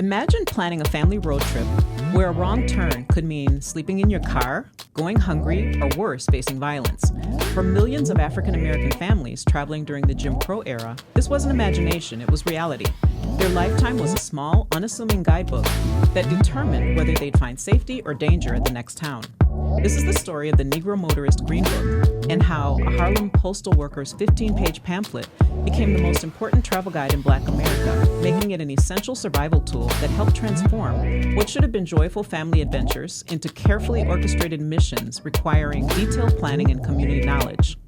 Imagine planning a family road trip where a wrong turn could mean sleeping in your car, going hungry, or worse, facing violence. For millions of African American families traveling during the Jim Crow era, this wasn't imagination, it was reality. Their lifetime was a small, unassuming guidebook that determined whether they'd find safety or danger at the next town. This is the story of the Negro Motorist Green Book and how a Harlem postal worker's 15-page pamphlet became the most important travel guide in Black America, making it an essential survival tool that helped transform what should have been joyful family adventures into carefully orchestrated missions requiring detailed planning and community knowledge.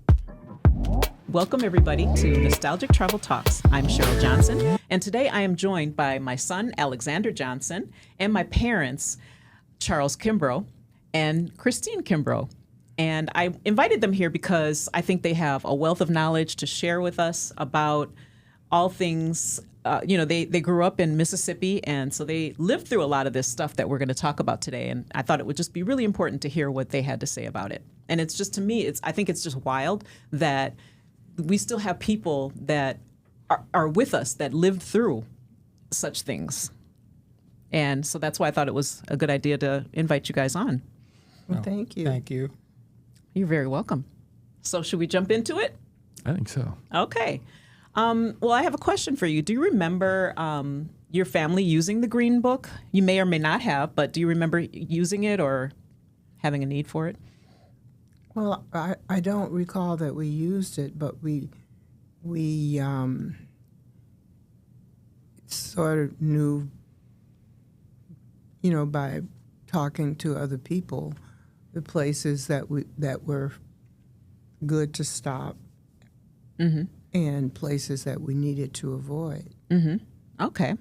Welcome, everybody, to Nostalgic Travel Talks. I'm Cheryl Johnson, and today I am joined by my son, Alexander Johnson, and my parents, Cheryl Kimbrough and Christine Kimbrough. And I invited them here because I think they have a wealth of knowledge to share with us about all things. They grew up in Mississippi, and so they lived through a lot of this stuff that we're going to talk about today. And I thought it would just be really important to hear what they had to say about it. And it's just, to me, I think it's just wild that we still have people that are with us that lived through such things. And so that's why I thought it was a good idea to invite you guys on. Well, thank you. Thank you. You're very welcome. So should we jump into it? I think so. Okay. Well, I have a question for you. Do you remember your family using the Green Book? You may or may not have, but do you remember using it or having a need for it? Well, I don't recall that we used it, but we sort of knew, by talking to other people, the places that were good to stop, mm-hmm. and places that we needed to avoid. Mm-hmm. Okay.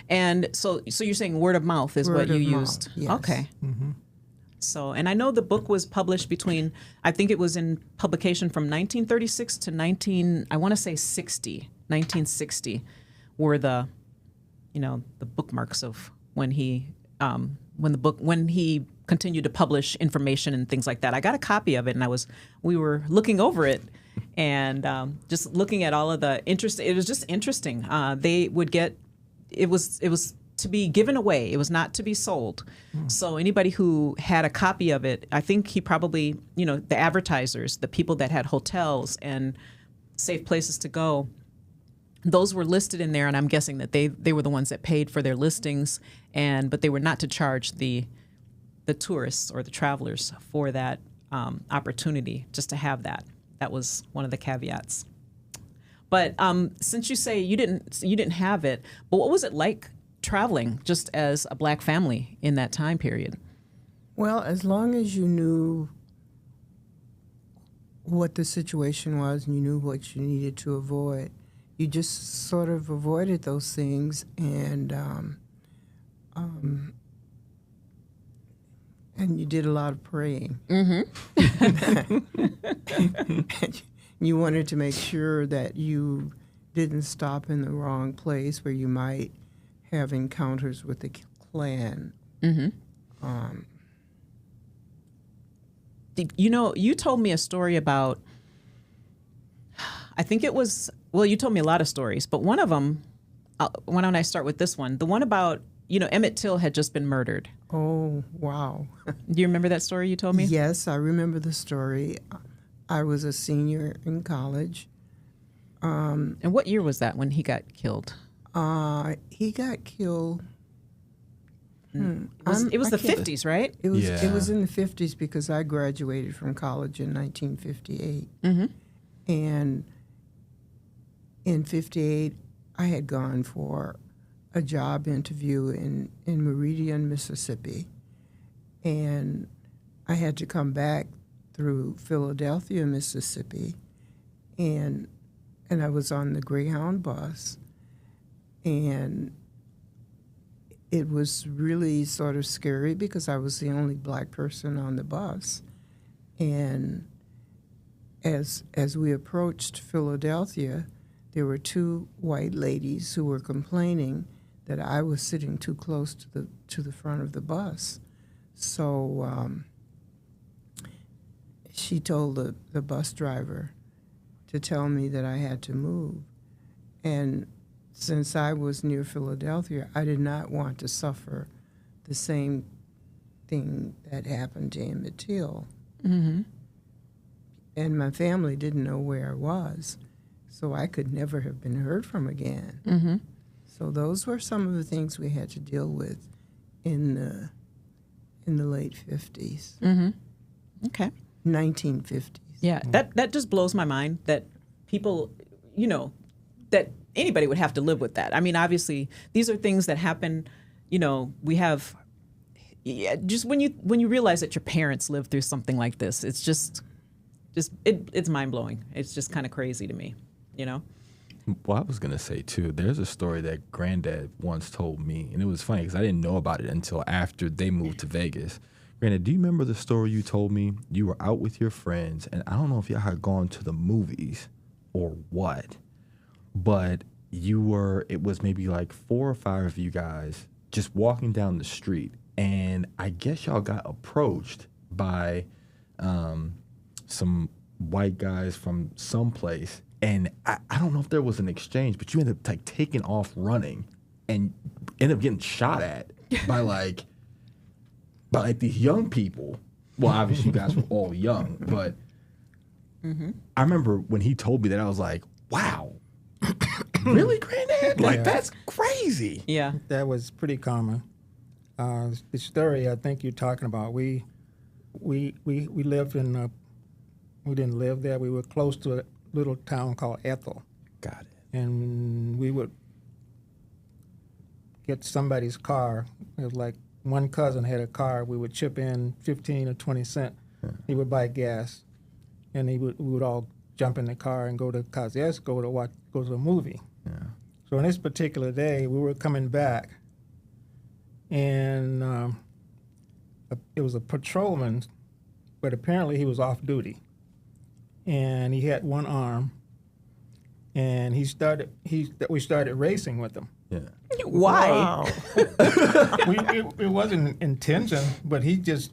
And so you're saying word of mouth is what you used? Yes. Okay. Mm-hmm. So, and I know the book was published I think it was in publication from 1936 to 1960 were the bookmarks of when he continued to publish information and things like that. I got a copy of it, and we were looking over it and just looking at all of the interest. It was just interesting. They would get, it was to be given away. It was not to be sold. So anybody who had a copy of it, I think he probably, the advertisers, the people that had hotels and safe places to go, those were listed in there, and I'm guessing that they were the ones that paid for their listings, but they were not to charge the tourists or the travelers for that opportunity, just to have that. That was one of the caveats. But since you say you didn't have it, but what was it like traveling just as a Black family in that time period? Well, as long as you knew what the situation was and you knew what you needed to avoid, you just sort of avoided those things, and you did a lot of praying. Mm-hmm. You wanted to make sure that you didn't stop in the wrong place where you might have encounters with the Klan. Mm-hmm. You told me a story about, I think it was, well, you told me a lot of stories, but one of them, why don't I start with this one? The one about, Emmett Till had just been murdered. Oh, wow. Do you remember that story you told me? Yes, I remember the story. I was a senior in college. And what year was that when he got killed? He got killed. It was the 50s, right? It was in the 50s because I graduated from college in 1958. Mm-hmm. And in 58, I had gone for a job interview in Meridian, Mississippi. And I had to come back through Philadelphia, Mississippi. And I was on the Greyhound bus. And it was really sort of scary because I was the only Black person on the bus. And as we approached Philadelphia, there were two white ladies who were complaining that I was sitting too close to the front of the bus. So she told the bus driver to tell me that I had to move. And since I was near Philadelphia, I did not want to suffer the same thing that happened to Emmett Till. Mm-hmm. And my family didn't know where I was, so I could never have been heard from again. Mm-hmm. So those were some of the things we had to deal with in the late 50s, Mm-hmm. Okay. 1950s. Yeah, that just blows my mind that people, that anybody would have to live with that. I mean, obviously, these are things that happen. We have, just when you realize that your parents lived through something like this, it's it's mind blowing. It's just kind of crazy to me, Well, I was going to say, too, there's a story that Granddad once told me, and it was funny because I didn't know about it until after they moved to Vegas. Granddad, do you remember the story you told me? You were out with your friends, and I don't know if y'all had gone to the movies or what, but it was maybe like 4 or 5 of you guys just walking down the street, and I guess y'all got approached by some white guys from someplace. And I don't know if there was an exchange, but you ended up like taking off running and ended up getting shot at by these young people. Well, obviously you guys were all young, but I remember when he told me that, I was like, wow, really, Granddad? Like, that's crazy. Yeah. That was pretty common. The story I think you're talking about, we lived in, we didn't live there. We were close to a little town called Ethel. Got it. And we would get somebody's car. It was like one cousin had a car. We would chip in 15 or 20 cents. He would buy gas, and we would all jump in the car and go to Kosciuszko go to a movie. Yeah. So on this particular day, we were coming back, and it was a patrolman, but apparently he was off duty. And he had one arm, and we started racing with him. Yeah. Why? Wow. It wasn't intention, but he just,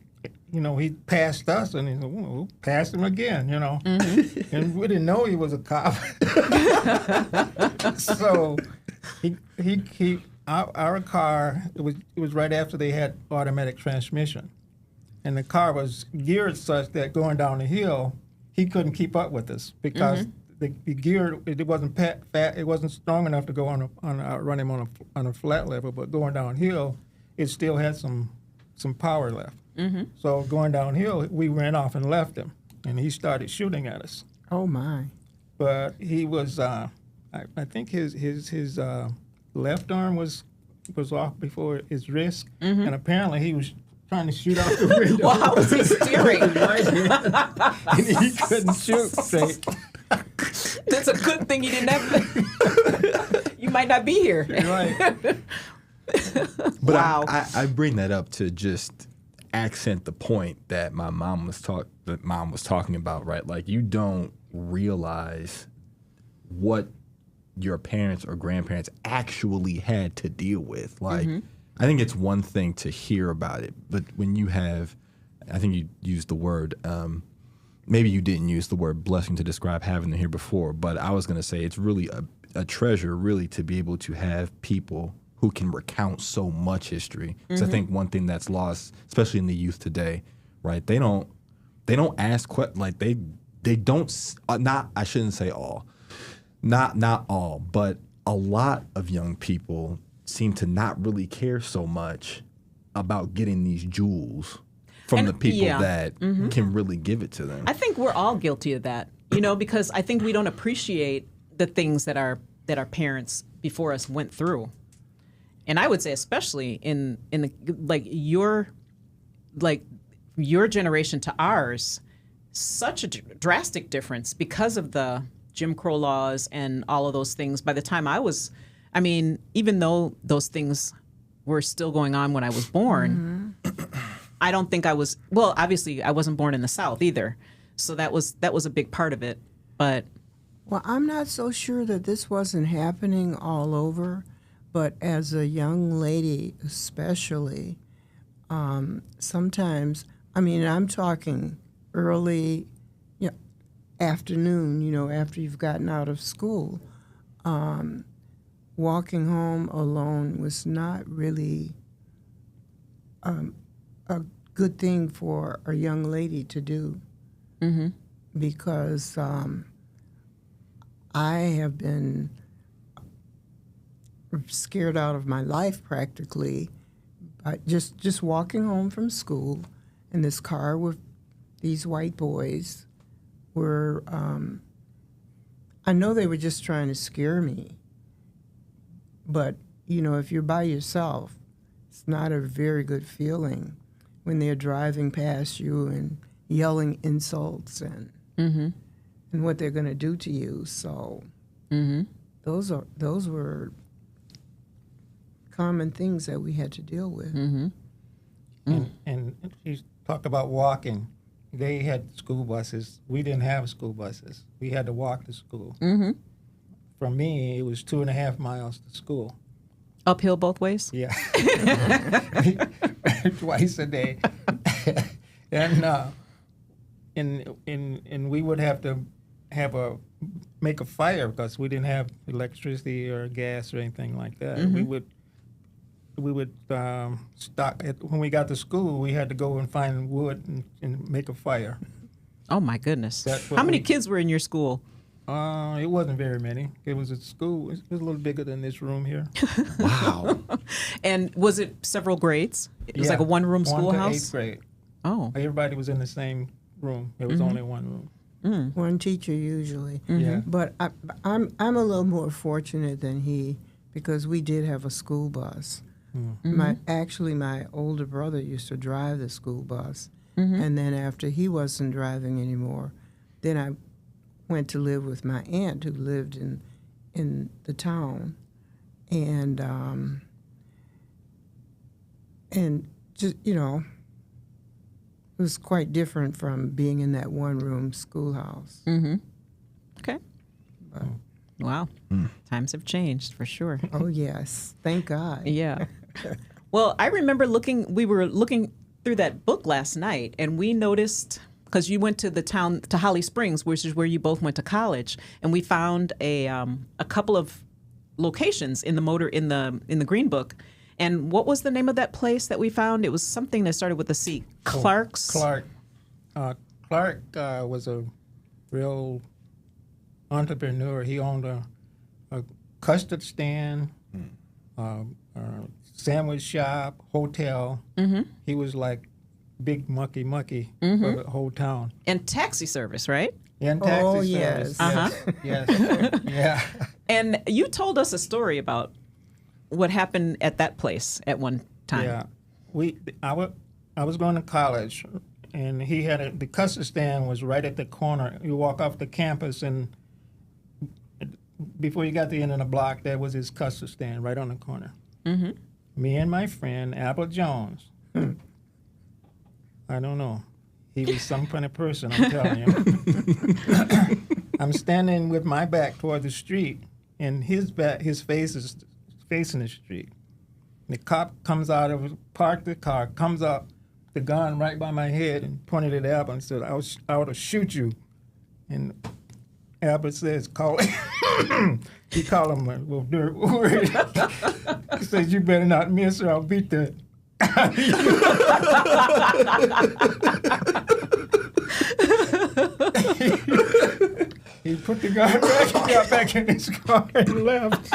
he passed us, and he said, well, we'll pass him again, Mm-hmm. And we didn't know he was a cop. So our car, it was right after they had automatic transmission, and the car was geared such that going down the hill, he couldn't keep up with us because the gear, it wasn't fat, it wasn't strong enough to go run him on a flat level, but going downhill, it still had some power left. Mm-hmm. So going downhill, we ran off and left him, and he started shooting at us. Oh, my. But he was, I think his left arm was off before his wrist, and apparently he was trying to shoot out the window. Well, how was he steering? And he couldn't shoot straight. That's a good thing he didn't have. You might not be here. Right. But Wow. I bring that up to just accent the point that my mom was talking about, right? Like, you don't realize what your parents or grandparents actually had to deal with. Like, I think it's one thing to hear about it, but when you have, I think you used the word, maybe you didn't use the word blessing to describe having them here before, but I was going to say it's really a treasure, really, to be able to have people who can recount so much history. Because I think one thing that's lost, especially in the youth today, right? They don't ask they don't. I shouldn't say all, not all, but a lot of young people seem to not really care so much about getting these jewels from the people that can really give it to them. I think we're all guilty of that, because I think we don't appreciate the things that our parents before us went through. And I would say especially in the your generation to ours, such a drastic difference because of the Jim Crow laws and all of those things. By the time even though those things were still going on when I was born, I don't think I was, well, obviously I wasn't born in the South either. So that was a big part of it. But Well, I'm not so sure that this wasn't happening all over, but as a young lady especially, sometimes, I'm talking early afternoon, after you've gotten out of school, walking home alone was not really a good thing for a young lady to do, because I have been scared out of my life practically by just walking home from school in this car with these white boys were, I know they were just trying to scare me, but, you know, if you're by yourself, it's not a very good feeling when they're driving past you and yelling insults and what they're going to do to you. So those were common things that we had to deal with. And she talked about walking. They had school buses. We didn't have school buses. We had to walk to school. For me, it was 2.5 miles to school. Uphill both ways? Yeah. Twice a day. And we would have to make a fire because we didn't have electricity or gas or anything like that. We would stock when we got to school. We had to go and find wood and make a fire. Oh my goodness! That's what How many kids were in your school? It wasn't very many. It was a school. It was a little bigger than this room here. Wow. And was it several grades? It was like a one-room 1 schoolhouse? to 8th grade. Oh. Everybody was in the same room. There was only one room. One teacher usually. Yeah. But I'm a little more fortunate than he because we did have a school bus. My older brother used to drive the school bus, and then after he wasn't driving anymore, then I went to live with my aunt who lived in the town, and just it was quite different from being in that one-room schoolhouse. Okay. Wow. Times have changed for sure. Oh yes, thank God. Yeah. Well, I remember we were looking through that book last night, and we noticed, because you went to to Holly Springs, which is where you both went to college, and we found a couple of locations in the Green Book. And what was the name of that place that we found? It was something that started with a C. Clark's. Clark was a real entrepreneur. He owned a custard stand, sandwich shop, hotel. He was like big mucky for the whole town. And taxi service, right? And taxi Oh, service. yes. Yes. Yeah. And you told us a story about what happened at that place at one time. Yeah. I was going to college, and he had the custard stand was right at the corner. You walk off the campus, and before you got to the end of the block, there was his custard stand right on the corner. Me and my friend, Apple Jones. I don't know. He was some kind of person, I'm telling you. I'm standing with my back toward the street, and his face is facing the street. The cop comes out parked the car, comes up, the gun right by my head, and pointed at Apple and said, I ought to shoot you. And Apple says, he called him a little dirt word. He says, you better not miss or I'll beat the He put the gun back, he got back in his car and left.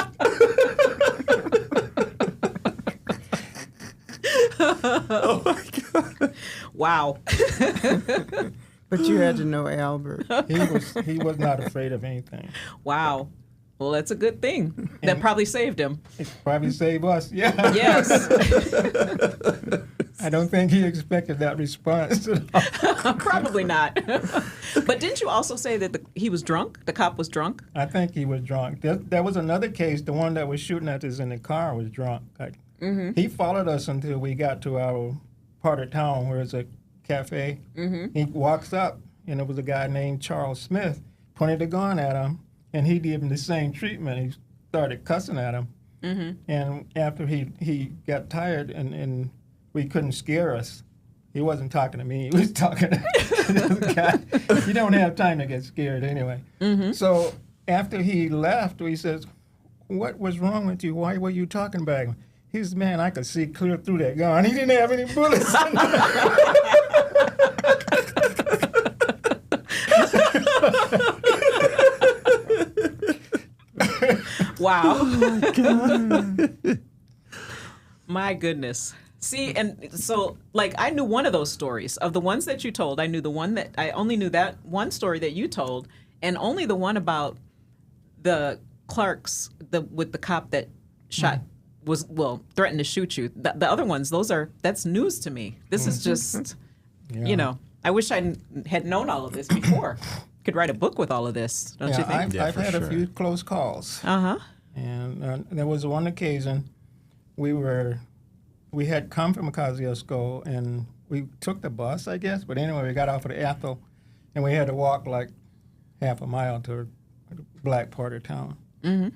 Oh my God. Wow. But you had to know Albert. He was not afraid of anything. Wow. Well, that's a good thing. That probably saved him. It probably saved us. Yeah. Yes. I don't think he expected that response. Probably not. But didn't you also say that he was drunk? The cop was drunk? I think he was drunk. There was another case. The one that was shooting at us in the car was drunk. He followed us until we got to our part of town where it's a cafe. He walks up, and it was a guy named Charles Smith, pointed a gun at him, and he gave him the same treatment. He started cussing at him. And after he got tired and we couldn't scare us, he wasn't talking to me. He was talking to the guy. You don't have time to get scared anyway. So after he left, he says, what was wrong with you? Why were you talking about him? He says, man, I could see clear through that gun. He didn't have any bullets in it. Wow. Oh my God. My goodness. See, and so like I knew one of those stories. Of the ones that you told, I only knew that one story that you told, and only the one about the Clarks, with the cop that shot threatened to shoot you. The other ones, that's news to me. This is just I wish I had known all of this before. Could write a book with all of this, don't you think? I've had a few close calls. And there was one occasion we had come from Kosciuszko, and we took the bus, I guess. But anyway, we got off at Ethel, and we had to walk like half a mile to the black part of town. Mm-hmm.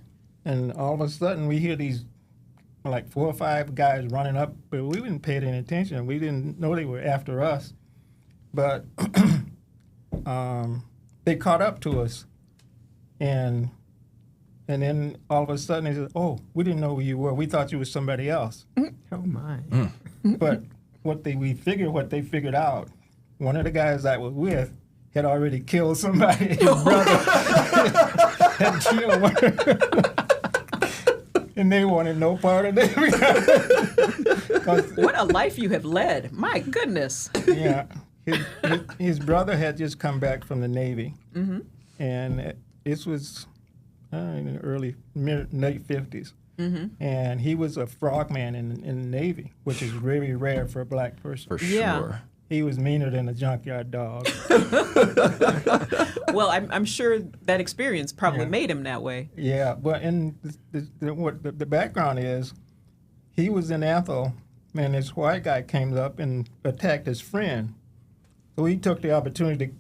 And all of a sudden, we hear these like 4 or 5 guys running up, but we didn't pay any attention. We didn't know they were after us. But they caught up to us, and then all of a sudden they said, "Oh, we didn't know who you were. We thought you were somebody else." Oh my! But what they figured out, one of the guys I was with had already killed somebody. His brother had killed one, and they wanted no part of it. What a life you have led! My goodness. Yeah. His brother had just come back from the Navy, and this was in the late 50s, and he was a frogman in the Navy, which is very rare for a black person. For sure. He was meaner than a junkyard dog. Well, I'm sure that experience probably made him that way. Yeah, but what the background is, he was in Ethel, and this white guy came up and attacked his friend. So he took the opportunity.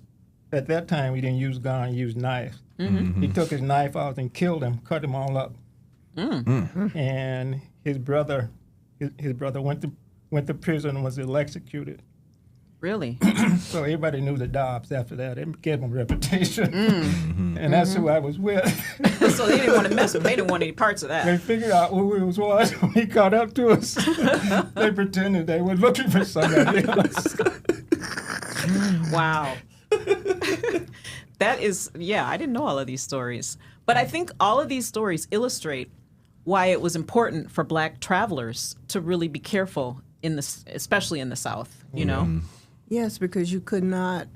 At that time, we didn't use gun, used knives. He took his knife out and killed him, cut him all up. And his brother went to prison and was electrocuted. Really? So everybody knew the Dobbs after that. It gave him a reputation. And that's who I was with. So they didn't want to mess with him. They didn't want any parts of that. They figured out who it was when he caught up to us. They pretended they were looking for somebody else. Wow. That is, I didn't know all of these stories. But I think all of these stories illustrate why it was important for black travelers to really be careful, especially in the South, you know? Yes, because you could not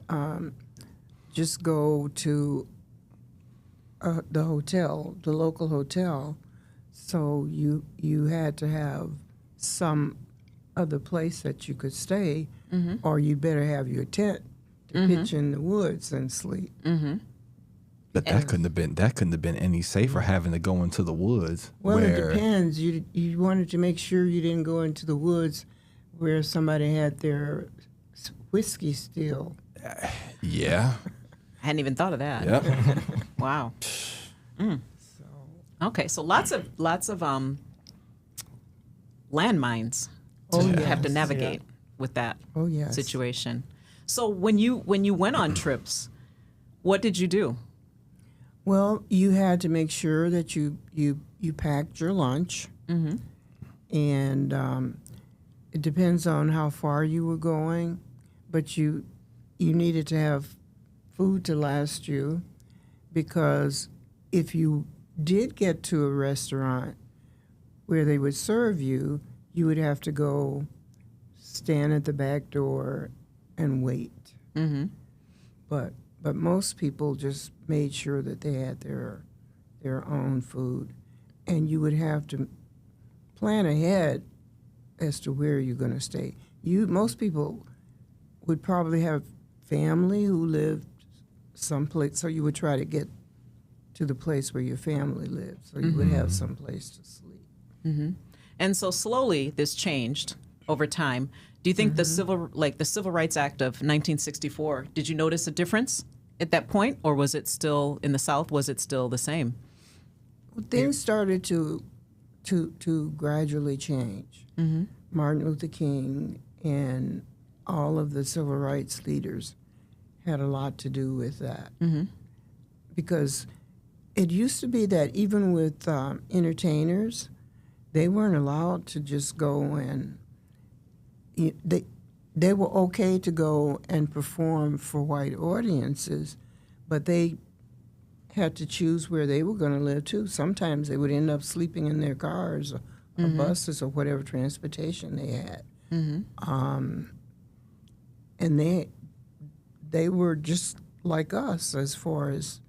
just go to the hotel, the local hotel. So you had to have some other place that you could stay, or you better have your tent to pitch in the woods and sleep. But that couldn't have been any safer, having to go into the woods. Well, it depends. You wanted to make sure you didn't go into the woods where somebody had their whiskey still. Yeah. I hadn't even thought of that. Yep. Wow. Okay, so lots of landmines to have to navigate with that situation. So when you went on trips, what did you do? Well, you had to make sure that you packed your lunch, and it depends on how far you were going, but you needed to have food to last you, because if you did get to a restaurant where they would serve you, you would have to go stand at the back door and wait. But most people just made sure that they had their own food, and you would have to plan ahead as to where you're going to stay. Most people would probably have family who lived someplace, so you would try to get to the place where your family lived, so you would have some place to sleep. And so slowly this changed over time. Do you think the Civil Rights Act of 1964, did you notice a difference at that point, or was it still in the South? Was it still the same? Well, things started to gradually change. Martin Luther King and all of the civil rights leaders had a lot to do with that, because it used to be that even with entertainers, they weren't allowed to just go and they were okay to go and perform for white audiences, but they had to choose where they were going to live too. Sometimes they would end up sleeping in their cars or buses or whatever transportation they had. And they were just like us as far as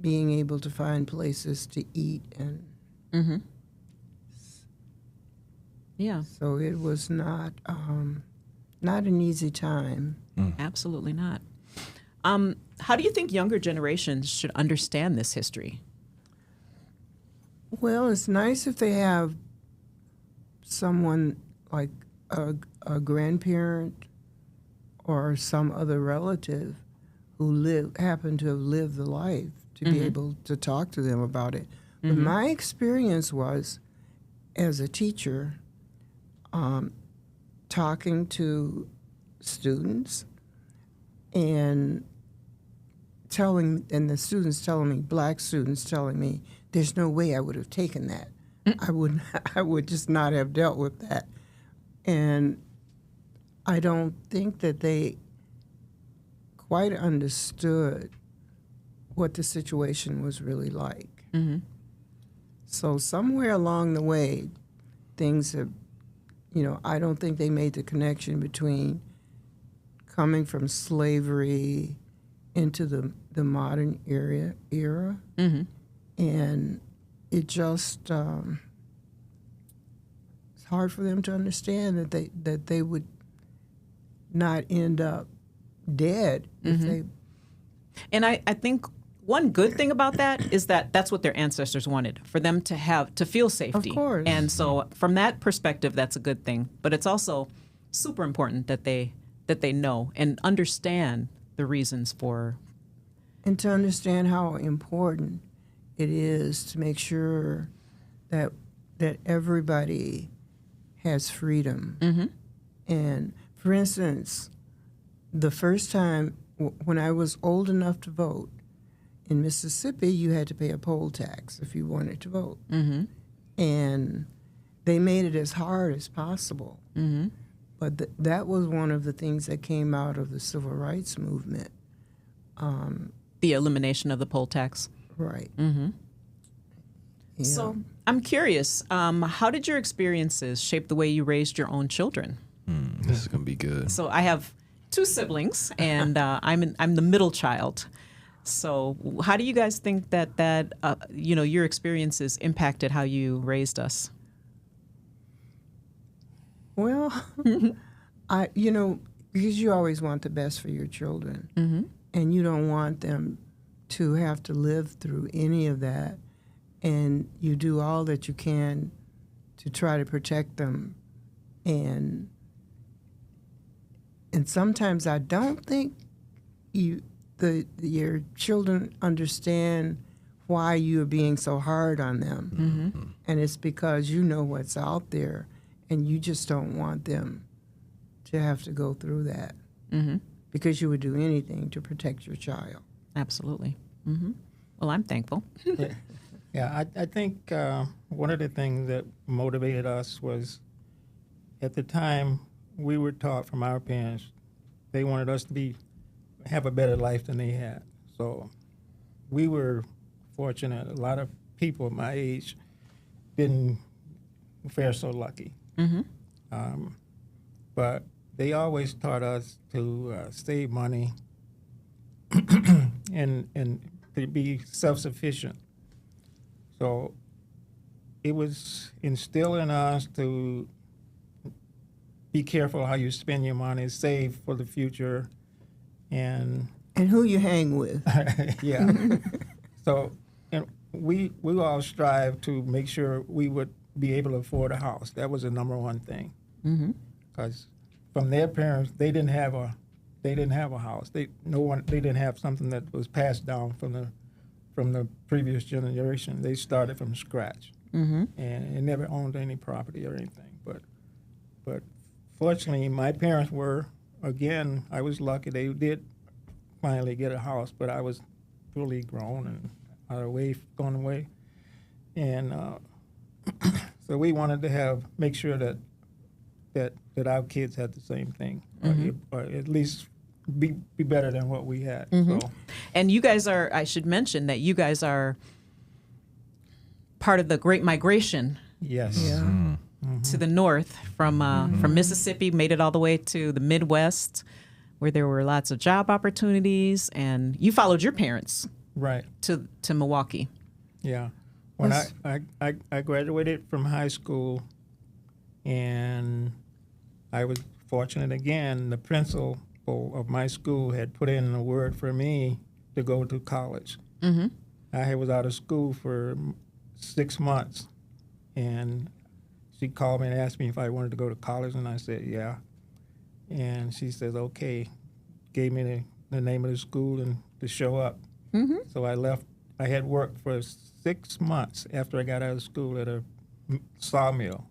being able to find places to eat, and Yeah, so it was not an easy time. absolutely not. How do you think younger generations should understand this history? Well, it's nice if they have someone like a grandparent or some other relative who happened to have lived the life to be able to talk to them about it. But my experience was, as a teacher, talking to students and the students telling me, black students telling me, there's no way I would have taken that. I would just not have dealt with that. And I don't think that they quite understood what the situation was really like. So somewhere along the way, things have, I don't think they made the connection between coming from slavery into the modern era. And it just it's hard for them to understand that they would not end up dead if they. And I think one good thing about that is that that's what their ancestors wanted, for them to feel safety. Of course. And so from that perspective, that's a good thing. But it's also super important that they know and understand the reasons for. And to understand how important it is to make sure that everybody has freedom. And for instance, the first time when I was old enough to vote, in Mississippi, you had to pay a poll tax if you wanted to vote. And they made it as hard as possible. But that was one of the things that came out of the civil rights movement. The elimination of the poll tax. Right. Yeah. So I'm curious, how did your experiences shape the way you raised your own children? This is gonna be good. So I have two siblings, and I'm the middle child. So how do you guys think that your experiences impacted how you raised us? Well, because you always want the best for your children, and you don't want them to have to live through any of that, and you do all that you can to try to protect them, and sometimes I don't think your children understand why you are being so hard on them, and it's because you know what's out there. And you just don't want them to have to go through that, because you would do anything to protect your child. Absolutely. Well, I'm thankful. Yeah, I think one of the things that motivated us was, at the time, we were taught from our parents, they wanted us to have a better life than they had. So we were fortunate. A lot of people my age didn't fare so lucky. But they always taught us to save money and to be self-sufficient. So it was instilled in us to be careful how you spend your money, save for the future, and who you hang with. yeah. So, and we all strive to make sure we would be able to afford a house. That was the number one thing. Because from their parents, they didn't have a house. They didn't have something that was passed down from the previous generation. They started from scratch, and they never owned any property or anything. But fortunately, my parents were, again, I was lucky. They did finally get a house, but I was fully grown, and going away, and so we wanted to make sure that our kids had the same thing, or at least be better than what we had. So. And you guys are, I should mention that you guys are part of the Great Migration. Yes. Yeah. To the north from Mississippi, made it all the way to the Midwest, where there were lots of job opportunities, and you followed your parents Right. to Milwaukee. Yeah. When I graduated from high school, and I was fortunate again, the principal of my school had put in a word for me to go to college. I was out of school for 6 months, and she called me and asked me if I wanted to go to college, and I said, yeah. And she says, okay, gave me the name of the school and to show up. So I left. I had worked for 6 months after I got out of school at a sawmill.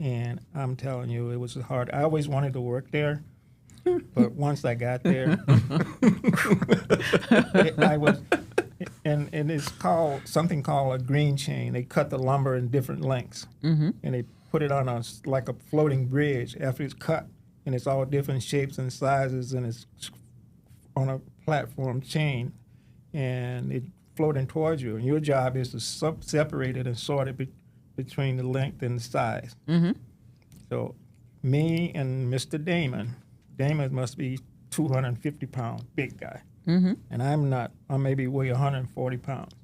And I'm telling you, it was hard. I always wanted to work there, but once I got there, and it's called something called a green chain. They cut the lumber in different lengths, and they put it on like a floating bridge after it's cut, and it's all different shapes and sizes, and it's on a platform chain, and it's floating towards you. And your job is to separate it and sort it between the length and the size. So me and Mr. Damon must be 250 pounds, big guy. And I'm not. I maybe weigh 140 pounds.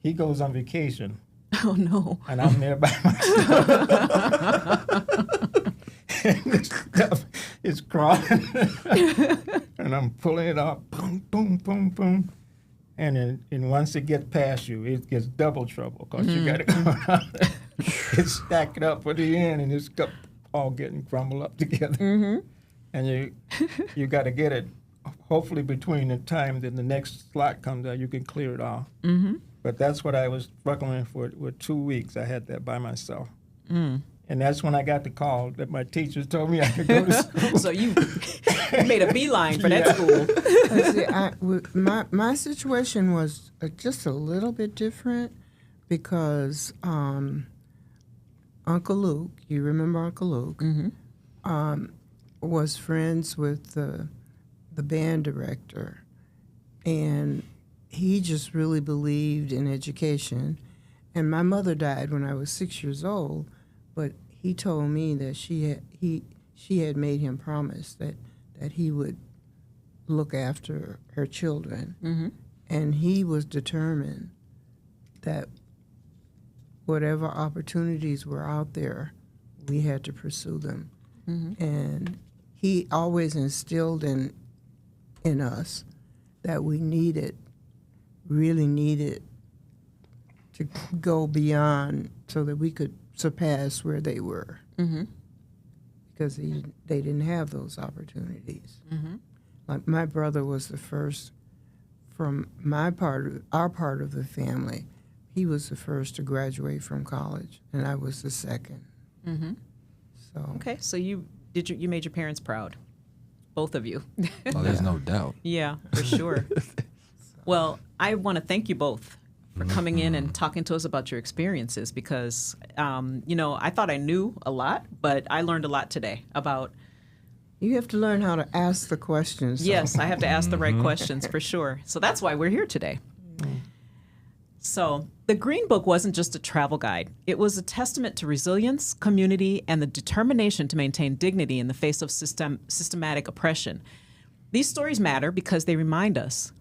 He goes on vacation. Oh, no. And I'm there by myself. And this stuff is crawling. And I'm pulling it up. Boom, boom, boom, boom. And once it gets past you, it gets double trouble because you got to go around there. It's stacked up at the end, and it's all getting crumbled up together. And you got to get it. Hopefully, between the time that the next slot comes out, you can clear it off. But that's what I was struggling for 2 weeks. I had that by myself. And that's when I got the call that my teachers told me I could go to school. So you made a beeline for that school. My situation was just a little bit different because Uncle Luke, you remember Uncle Luke, was friends with the band director, and he just really believed in education. And my mother died when I was 6 years old, but he told me that she had made him promise that he would look after her children, and he was determined that whatever opportunities were out there, we had to pursue them. And he always instilled in us that we really needed to go beyond so that we could surpass where they were, because they didn't have those opportunities. Like my brother was the first from our part of the family. He was the first to graduate from college, and I was the second. So Okay, so you made your parents proud, both of you. Oh, there's no doubt. Yeah, for sure. Well, I want to thank you both for coming in and talking to us about your experiences because, I thought I knew a lot, but I learned a lot today about. you have to learn how to ask the questions. So. Yes, I have to ask the right questions for sure. So that's why we're here today. So the Green Book wasn't just a travel guide. It was a testament to resilience, community, and the determination to maintain dignity in the face of systematic oppression. These stories matter because they remind us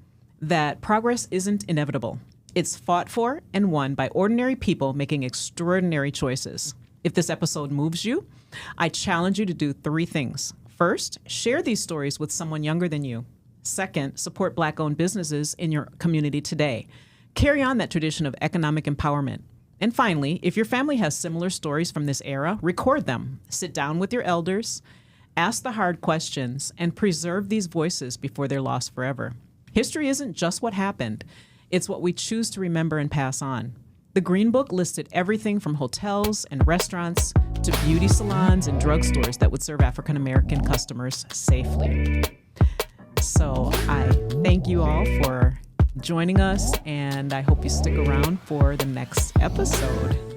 that progress isn't inevitable. It's fought for and won by ordinary people making extraordinary choices. If this episode moves you, I challenge you to do 3 things. First, share these stories with someone younger than you. Second, support Black-owned businesses in your community today. Carry on that tradition of economic empowerment. And finally, if your family has similar stories from this era, record them. Sit down with your elders, ask the hard questions, and preserve these voices before they're lost forever. History isn't just what happened. It's what we choose to remember and pass on. The Green Book listed everything from hotels and restaurants to beauty salons and drugstores that would serve African American customers safely. So I thank you all for joining us, and I hope you stick around for the next episode.